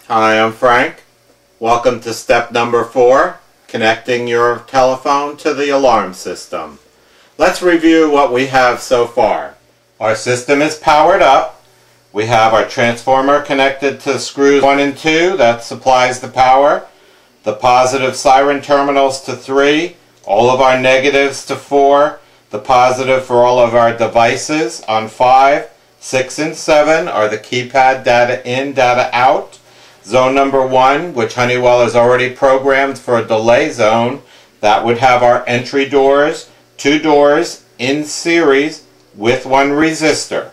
Hi, I'm Frank. Welcome to step number 4, connecting your telephone to the alarm system. Let's review what we have so far. Our system is powered up. We have our transformer connected to screws 1 and 2, that supplies the power. The positive siren terminals to 3, all of our negatives to 4, the positive for all of our devices on 5, 6 and 7 are the keypad data in, data out. Zone number 1, which Honeywell has already programmed for a delay zone, that would have our entry doors, 2 doors in series with 1 resistor.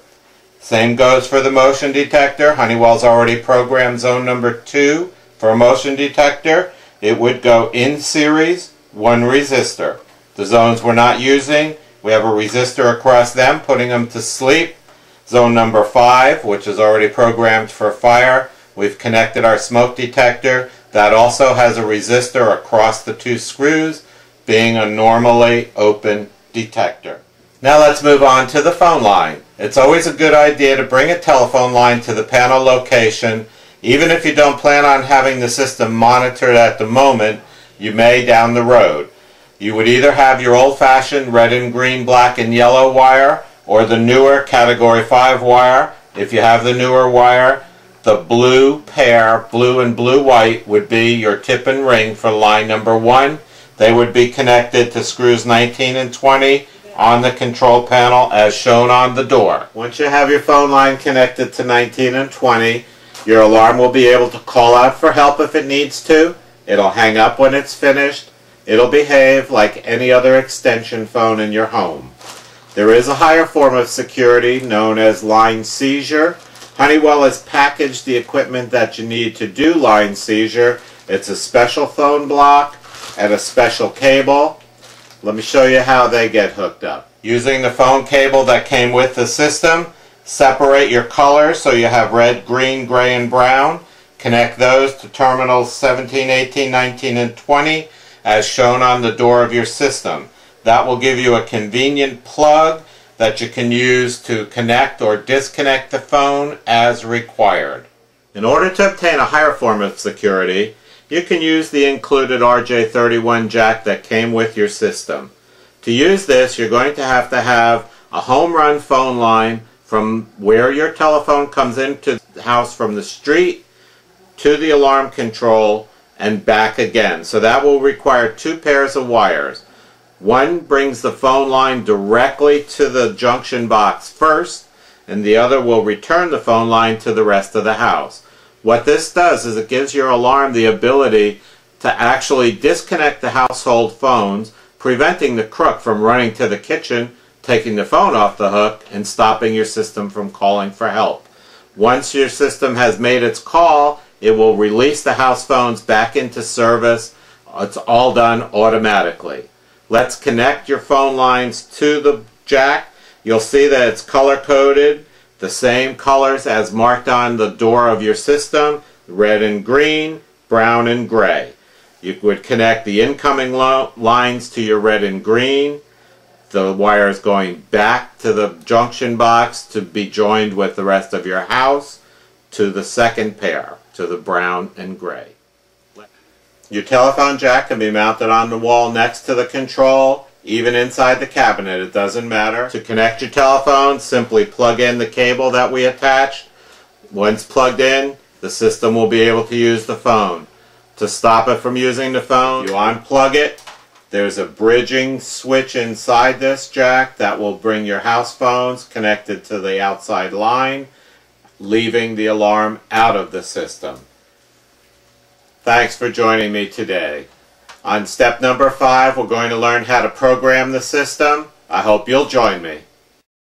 Same goes for the motion detector. Honeywell's already programmed zone number 2 for a motion detector. It would go in series, 1 resistor. The zones we're not using, we have a resistor across them, putting them to sleep. Zone number 5, which is already programmed for fire. We've connected our smoke detector. That also has a resistor across the 2 screws, being a normally open detector. Now let's move on to the phone line. It's always a good idea to bring a telephone line to the panel location. Even if you don't plan on having the system monitored at the moment, you may down the road. You would either have your old-fashioned red and green, black and yellow wire, or the newer category 5 wire. If you have the newer wire, the blue pair, blue and blue-white, would be your tip and ring for line number 1. They would be connected to screws 19 and 20 on the control panel as shown on the door. Once you have your phone line connected to 19 and 20, your alarm will be able to call out for help if it needs to. It'll hang up when it's finished. It'll behave like any other extension phone in your home. There is a higher form of security known as line seizure. Honeywell has packaged the equipment that you need to do line seizure. It's a special phone block and a special cable. Let me show you how they get hooked up. Using the phone cable that came with the system, separate your colors so you have red, green, gray, and brown. Connect those to terminals 17, 18, 19, and 20 as shown on the door of your system. That will give you a convenient plug that you can use to connect or disconnect the phone as required. In order to obtain a higher form of security, you can use the included RJ31 jack that came with your system. To use this, you're going to have a home run phone line from where your telephone comes into the house from the street to the alarm control and back again. So that will require 2 pairs of wires. One brings the phone line directly to the junction box first, and the other will return the phone line to the rest of the house. What this does is it gives your alarm the ability to actually disconnect the household phones, preventing the crook from running to the kitchen, taking the phone off the hook, and stopping your system from calling for help. Once your system has made its call, it will release the house phones back into service. It's all done automatically. Let's connect your phone lines to the jack. You'll see that it's color-coded, the same colors as marked on the door of your system, red and green, brown and gray. You would connect the incoming lines to your red and green, the wires going back to the junction box to be joined with the rest of your house, to the second pair, to the brown and gray. Your telephone jack can be mounted on the wall next to the control, even inside the cabinet, it doesn't matter. To connect your telephone, simply plug in the cable that we attached. Once plugged in, the system will be able to use the phone. To stop it from using the phone, you unplug it. There's a bridging switch inside this jack that will bring your house phones connected to the outside line, leaving the alarm out of the system. Thanks for joining me today. On step number 5, we're going to learn how to program the system. I hope you'll join me.